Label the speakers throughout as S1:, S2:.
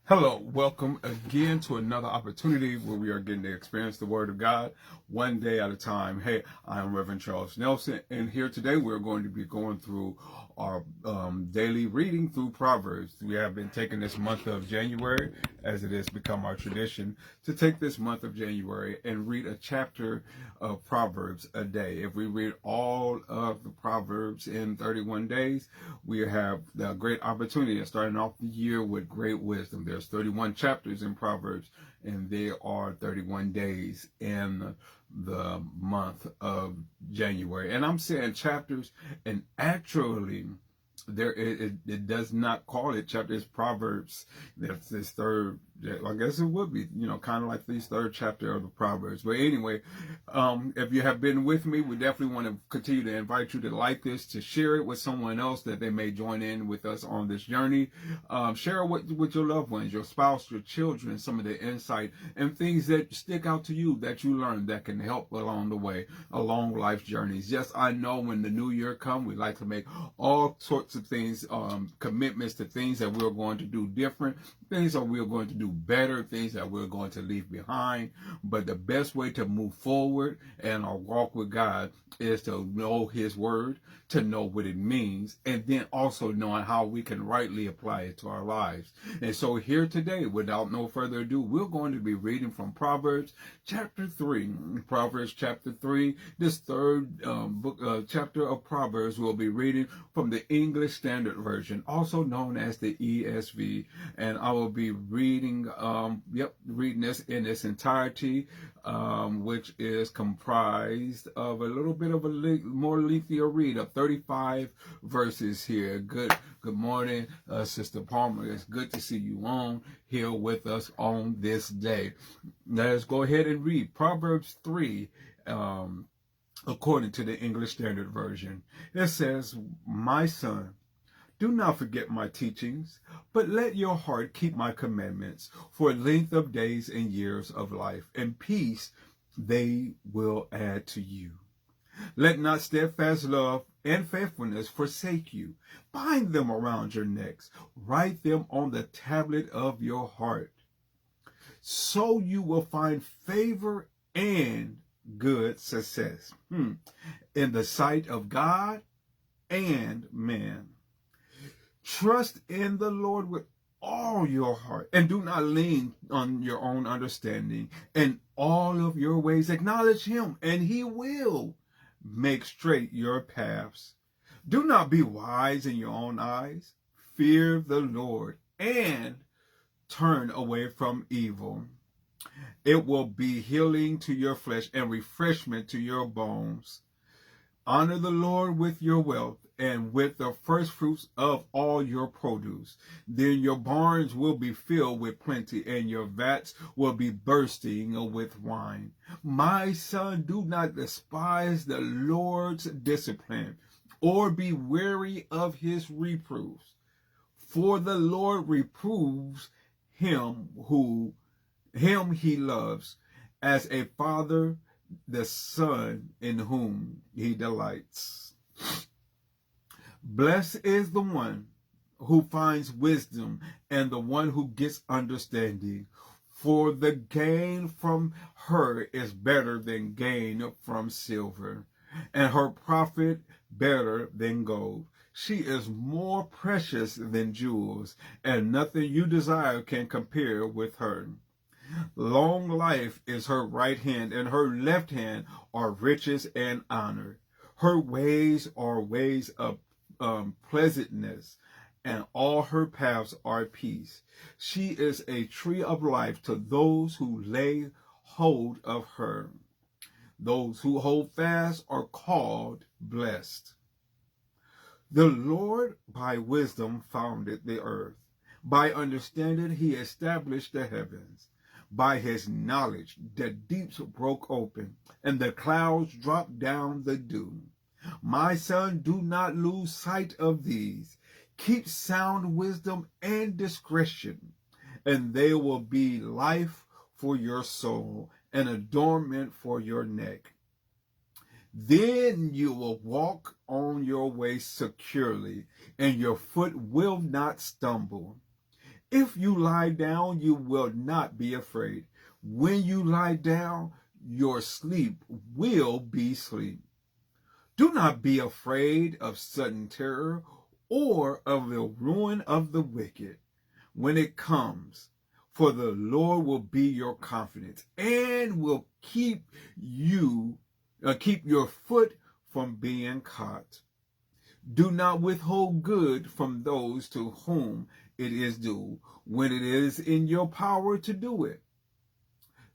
S1: Hello, welcome again to another opportunity where we are getting to experience the Word of God one day at a time. Hey, I'm Reverend Charles Nelson, and here today we're going to be going through our daily reading through Proverbs. We have been taking this month of January, as it has become our tradition, to take this month of January and read a chapter of Proverbs a day. If we read all of the Proverbs in 31 days, we have the great opportunity of starting off the year with great wisdom. There's 31 chapters in Proverbs, and there are 31 days in the month of January. And I'm saying chapters, and actually, it does not call it chapters. Proverbs. That's this third. I guess it would be, kind of like this third chapter of the Proverbs. But anyway, if you have been with me, we definitely want to continue to invite you to like this, to share it with someone else that they may join in with us on this journey. Share it with your loved ones, your spouse, your children, some of the insight and things that stick out to you that you learn that can help along the way, along life's journeys. Yes, I know when the new year comes, we like to make all sorts of things, commitments to things that we're going to do different, things that we're going to do better, things that we're going to leave behind. But the best way to move forward in our walk with God is to know His Word, to know what it means, and then also knowing how we can rightly apply it to our lives. And so here today, without no further ado, we're going to be reading from Proverbs chapter 3. Proverbs chapter 3, this third chapter of Proverbs, we'll be reading from the English Standard Version, also known as the ESV. And I will be reading, reading this in its entirety, which is comprised of a little bit of a more lengthier read of 35 verses here. Good morning, Sister Palmer. It's good to see you on here with us on this day. Let's go ahead and read Proverbs 3, according to the English Standard Version. It says, "My son, do not forget my teachings, but let your heart keep my commandments for length of days and years of life, and peace they will add to you. Let not steadfast love and faithfulness forsake you. Bind them around your necks. Write them on the tablet of your heart. So you will find favor and good success in the sight of God and man. Trust in the Lord with all your heart, and do not lean on your own understanding. In all of your ways acknowledge Him, and He will make straight your paths. Do not be wise in your own eyes. Fear the Lord and turn away from evil. It will be healing to your flesh and refreshment to your bones. Honor the Lord with your wealth and with the first fruits of all your produce. Then your barns will be filled with plenty, and your vats will be bursting with wine. My son, do not despise the Lord's discipline, or be weary of His reproofs. For the Lord reproves him He loves, as a father the son in whom He delights. Blessed is the one who finds wisdom, and the one who gets understanding, for the gain from her is better than gain from silver, and her profit better than gold. She is more precious than jewels, and nothing you desire can compare with her. Long life is her right hand, and her left hand are riches and honor. Her ways are ways of pleasantness, and all her paths are peace. She is a tree of life to those who lay hold of her. Those who hold fast are called blessed. The Lord by wisdom founded the earth. By understanding He established the heavens. By His knowledge the deeps broke open, and the clouds dropped down the dew. My son, do not lose sight of these. Keep sound wisdom and discretion, and they will be life for your soul and adornment for your neck. Then you will walk on your way securely, and your foot will not stumble. If you lie down, you will not be afraid. When you lie down, your sleep will be sleep. Do not be afraid of sudden terror or of the ruin of the wicked when it comes. For the Lord will be your confidence and will keep your foot from being caught. Do not withhold good from those to whom it is due when it is in your power to do it.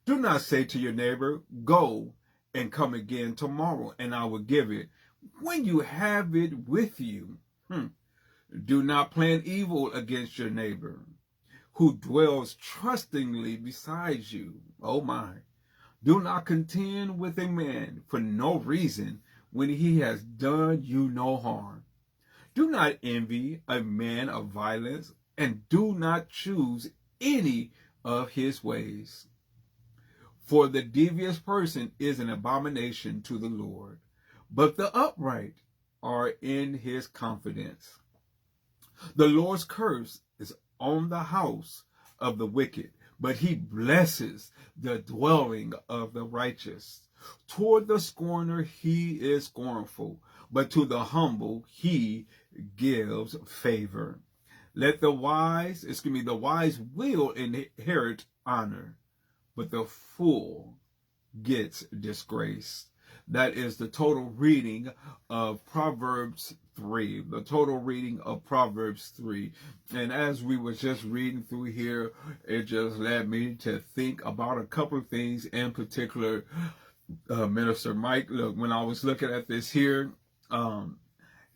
S1: Do not say to your neighbor, go and come again tomorrow and I will give it, when you have it with you. Do not plan evil against your neighbor who dwells trustingly beside you. Oh my. Do not contend with a man for no reason when he has done you no harm. Do not envy a man of violence, and do not choose any of his ways. For the devious person is an abomination to the Lord, but the upright are in his confidence. The Lord's curse is on the house of the wicked, but he blesses the dwelling of the righteous. Toward the scorner he is scornful, but to the humble he gives favor. The wise will inherit honor, but the fool gets disgrace. That is the total reading of Proverbs 3, the total reading of Proverbs 3. And as we were just reading through here, it just led me to think about a couple of things in particular. Minister Mike, look, when I was looking at this here,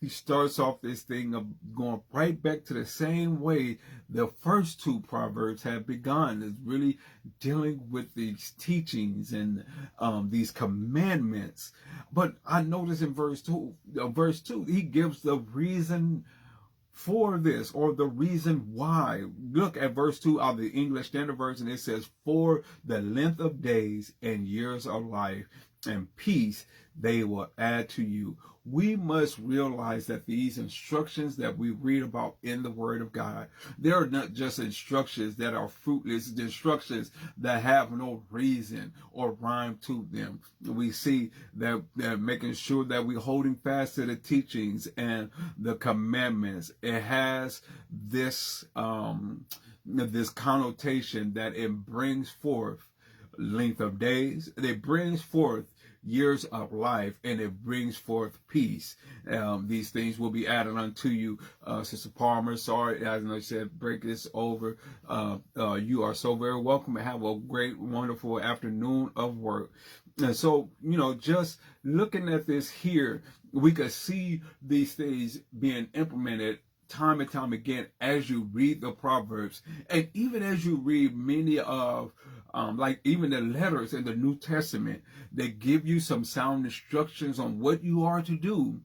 S1: he starts off this thing of going right back to the same way the first two Proverbs have begun, is really dealing with these teachings and these commandments. But I notice in verse 2, he gives the reason for this, or the reason why. Look at verse 2 of the English Standard Version. It says, for the length of days and years of life and peace they will add to you. We must realize that these instructions that we read about in the Word of God, they are not just instructions that are fruitless, instructions that have no reason or rhyme to them. We see that making sure that we're holding fast to the teachings and the commandments. It has this this connotation that it brings forth length of days. It brings forth years of life, and it brings forth peace. These things will be added unto you. Sister Palmer, sorry, as I said, break this over. You are so very welcome, and have a great, wonderful afternoon of work. And so, just looking at this here, we could see these things being implemented time and time again as you read the Proverbs, and even as you read many of like even the letters in the New Testament. They give you some sound instructions on what you are to do,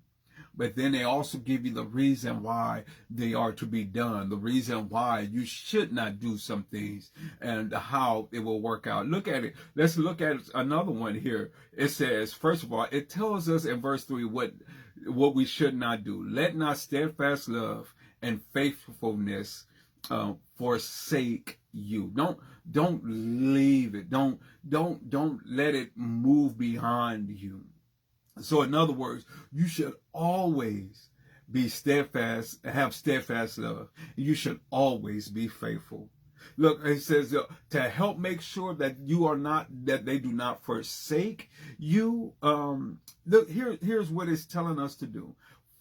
S1: but then they also give you the reason why they are to be done, the reason why you should not do some things, and how it will work out. Look at it. Let's look at another one here. It says, first of all, it tells us in verse 3 what we should not do. Let not steadfast love and faithfulness forsake you. Don't leave it. Don't let it move behind you. So in other words, you should always be steadfast, have steadfast love. You should always be faithful. Look, it says to help make sure that that they do not forsake you. Look, here's what it's telling us to do.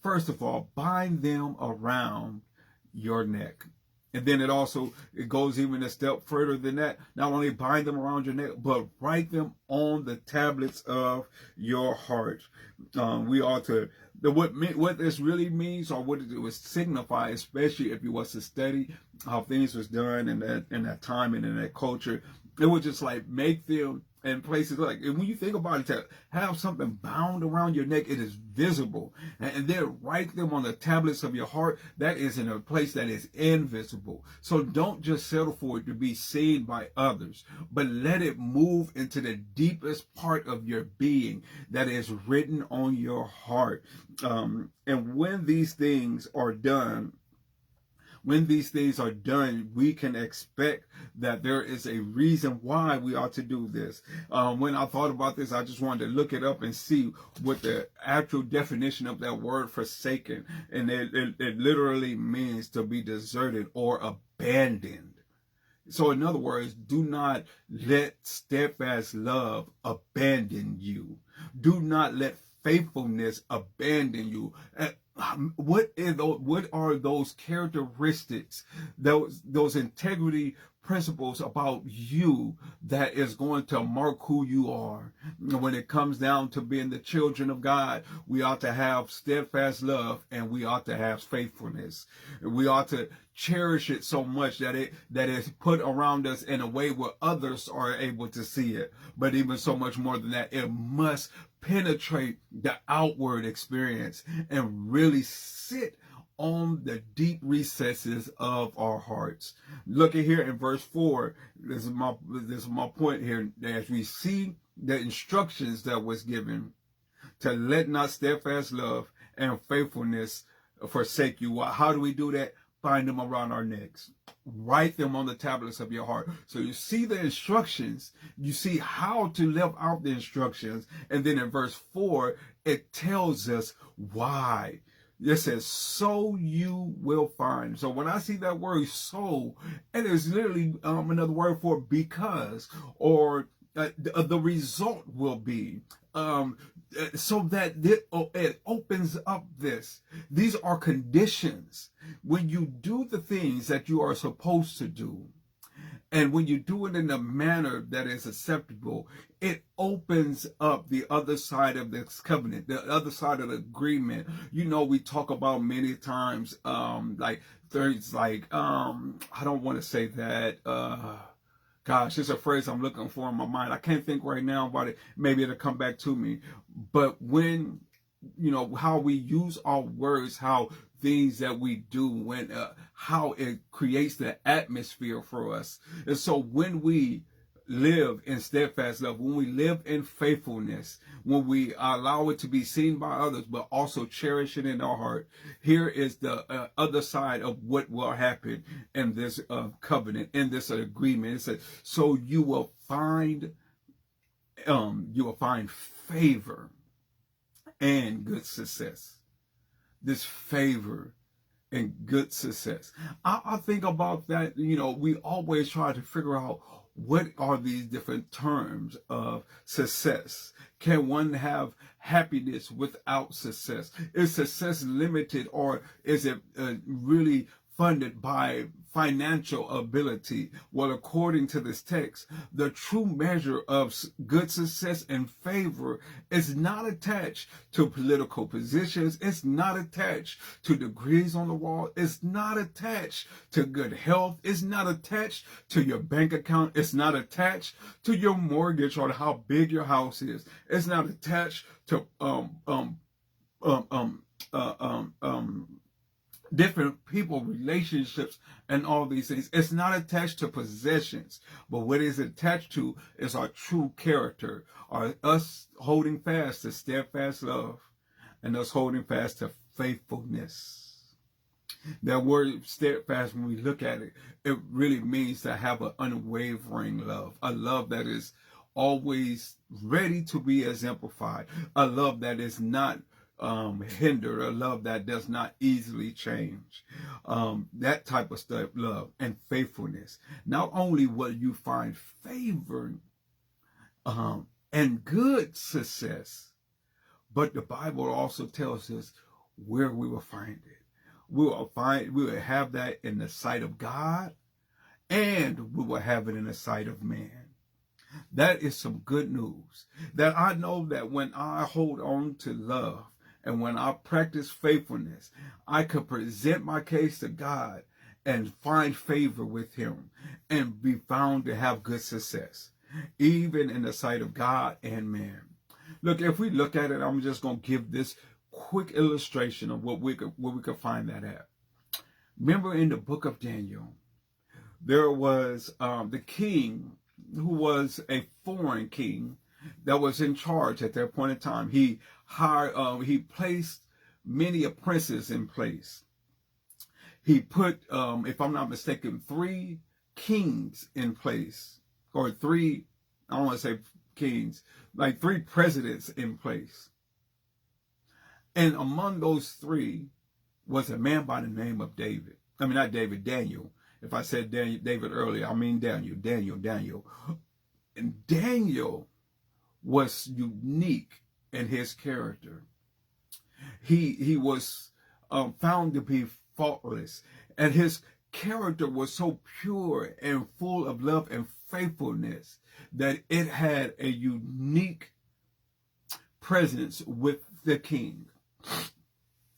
S1: First of all, bind them around your neck. And then it goes even a step further than that. Not only bind them around your neck, but write them on the tablets of your heart. We ought to, what this really means, or what it would signify, especially if you was to study how things was done in that time and in that culture, it would just like make them in places like, and when you think about it, to have something bound around your neck, it is visible. And then write them on the tablets of your heart. That is in a place that is invisible. So don't just settle for it to be seen by others, but let it move into the deepest part of your being that is written on your heart. And when these things are done, when these things are done, we can expect that there is a reason why we ought to do this. When I thought about this, I just wanted to look it up and see what the actual definition of that word forsaken, and it literally means to be deserted or abandoned. So in other words, do not let steadfast love abandon you. Do not let faithfulness abandon you. What are those characteristics, those integrity principles about you that is going to mark who you are? When it comes down to being the children of God, we ought to have steadfast love and we ought to have faithfulness. We ought to cherish it so much that it's put around us in a way where others are able to see it. But even so much more than that, it must penetrate the outward experience and really sit on the deep recesses of our hearts. Look at here in verse 4. This is my point here. As we see the instructions that was given to let not steadfast love and faithfulness forsake you. How do we do that? Bind them around our necks. Write them on the tablets of your heart. So you see the instructions, you see how to live out the instructions, and then in verse 4, it tells us why. It says, so you will find. So when I see that word so, it is literally another word for because, or the result will be. So that it opens up this. These are conditions. When you do the things that you are supposed to do, and when you do it in a manner that is acceptable, it opens up the other side of this covenant, the other side of the agreement. You know, we talk about many times, like things like, I don't want to say that, gosh, it's a phrase I'm looking for in my mind. I can't think right now about it. Maybe it'll come back to me. But when, you know, how we use our words, how things that we do, when how it creates the atmosphere for us. And so when we live in steadfast love, when we live in faithfulness, when we allow it to be seen by others, but also cherish it in our heart, here is the other side of what will happen in this covenant, in this agreement. It says, so you will find favor and good success. This favor and good success. I think about that. You know, we always try to figure out, what are these different terms of success? Can one have happiness without success? Is success limited, or is it really funded by financial ability? Well, according to this text, the true measure of good success and favor is not attached to political positions. It's not attached to degrees on the wall. It's not attached to good health. It's not attached to your bank account. It's not attached to your mortgage or how big your house is. It's not attached to different people, relationships, and all these things. It's not attached to possessions, but what is attached to is our true character, or us holding fast to steadfast love, and us holding fast to faithfulness. That word steadfast, when we look at it, it really means to have an unwavering love, a love that is always ready to be exemplified, a love that is not hindered, a love that does not easily change. That type of stuff, love and faithfulness. Not only will you find favor and good success, but the Bible also tells us where we will find it. We will have that in the sight of God, and we will have it in the sight of man. That is some good news. That I know that when I hold on to love, and when I practice faithfulness, I could present my case to God and find favor with him and be found to have good success, even in the sight of God and man. Look, if we look at it, I'm just going to give this quick illustration of what we could find that at. Remember in the book of Daniel, there was the king who was a foreign king that was in charge at that point in time. He hired, he placed many princes in place. He put, if I'm not mistaken, 3 kings in place, or 3, I don't want to say kings, like 3 presidents in place. And among those 3 was a man by the name of David. I mean, not David, Daniel. If I said David earlier, I mean Daniel. And Daniel was unique in his character. He was found to be faultless, and his character was so pure and full of love and faithfulness that it had a unique presence with the king.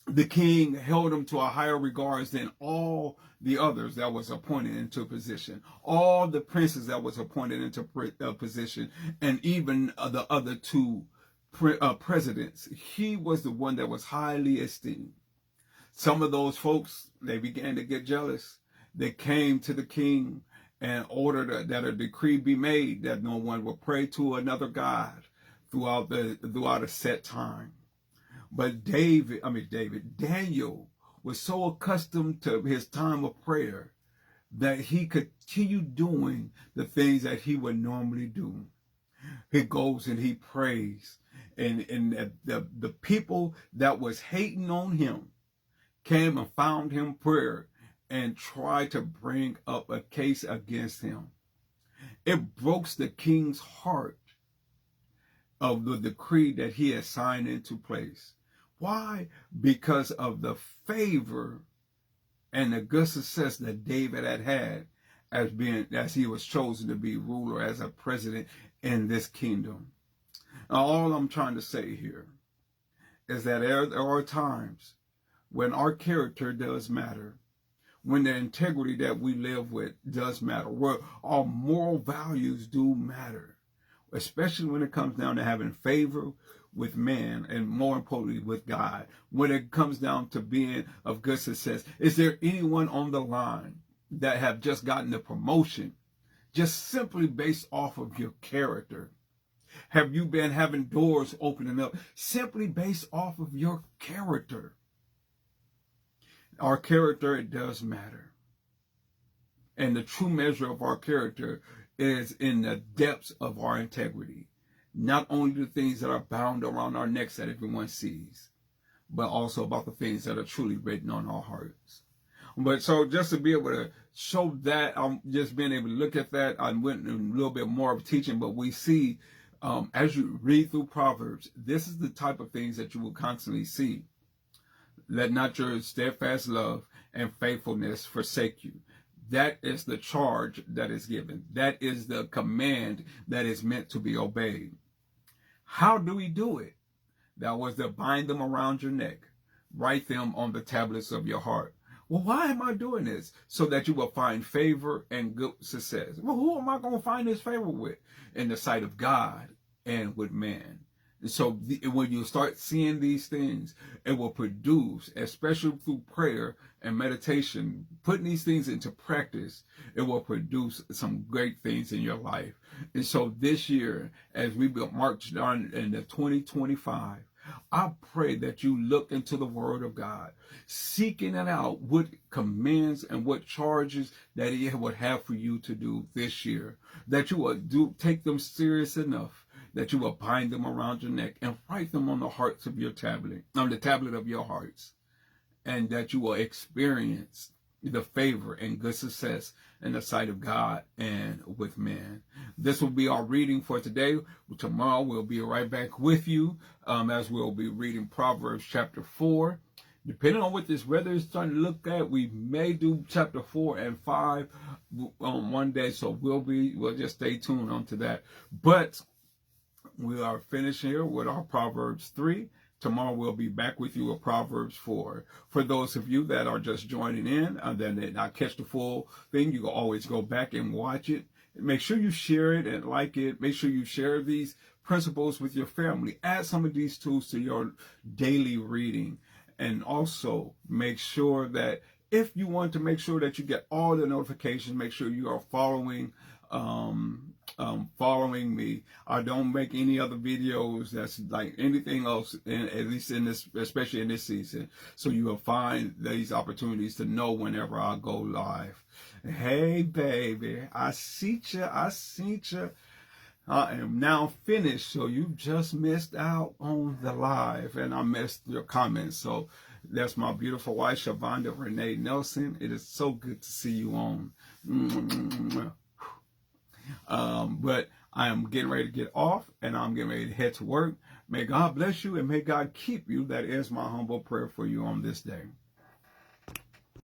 S1: The king held him to a higher regards than all the others that was appointed into position, all the princes that was appointed into position, and even the other 2 presidents. He was the one that was highly esteemed. Some of those folks, they began to get jealous. They came to the king and ordered that a decree be made that no one would pray to another god throughout a set time. But Daniel was so accustomed to his time of prayer that he continued doing the things that he would normally do. He goes and he prays. And the people that was hating on him came and found him prayer and tried to bring up a case against him. It broke the king's heart of the decree that he had signed into place. Why? Because of the favor and the good success that David had as he was chosen to be ruler, as a president in this kingdom. Now, all I'm trying to say here is that there are times when our character does matter, when the integrity that we live with does matter, where our moral values do matter, especially when it comes down to having favor with man and, more importantly, with God. When it comes down to being of good success, is there anyone on the line that have just gotten a promotion just simply based off of your character? Have you been having doors opening up simply based off of your character? Our character, it does matter. And the true measure of our character is in the depths of our integrity. Not only the things that are bound around our necks that everyone sees, but also about the things that are truly written on our hearts. But so just to be able to show that, I'm just being able to look at that, I went in a little bit more of teaching, but we see as you read through Proverbs, this is the type of things that you will constantly see. Let not your steadfast love and faithfulness forsake you. That is the charge that is given. That is the command that is meant to be obeyed. How do we do it? That was to bind them around your neck. Write them on the tablets of your heart. Well, why am I doing this? So that you will find favor and good success. Well, who am I going to find this favor with? In the sight of God and with man. And so when you start seeing these things, it will produce, especially through prayer and meditation, putting these things into practice, it will produce some great things in your life. And so this year, as we march on into 2025, I pray that you look into the Word of God, seeking it out, what commands and what charges that He would have for you to do this year, that you will take them serious enough, that you will bind them around your neck and write them on the hearts of your tablet, on the tablet of your hearts, and that you will experience the favor and good success in the sight of God and with man. This will be our reading for today. Tomorrow we'll be right back with you as we'll be reading Proverbs chapter 4. Depending on what this weather is starting to look at, we may do chapter 4 and 5 on one day. So we'll just stay tuned on to that. But we are finished here with our Proverbs 3. Tomorrow we'll be back with you with Proverbs 4. For those of you that are just joining in and then did not catch the full thing, you can always go back and watch it. Make sure you share it and like it. Make sure you share these principles with your family. Add some of these tools to your daily reading. And also make sure that if you want to make sure that you get all the notifications, make sure you are following following me. I don't make any other videos that's like anything else, at least in this, especially in this season. So you will find these opportunities to know whenever I go live. Hey, baby, I see you. I see you. I am now finished, so you just missed out on the live, and I missed your comments. So that's my beautiful wife, Shavonda Renee Nelson. It is so good to see you on. But I am getting ready to get off, and I'm getting ready to head to work. May God bless you, and may God keep you. That is my humble prayer for you on this day.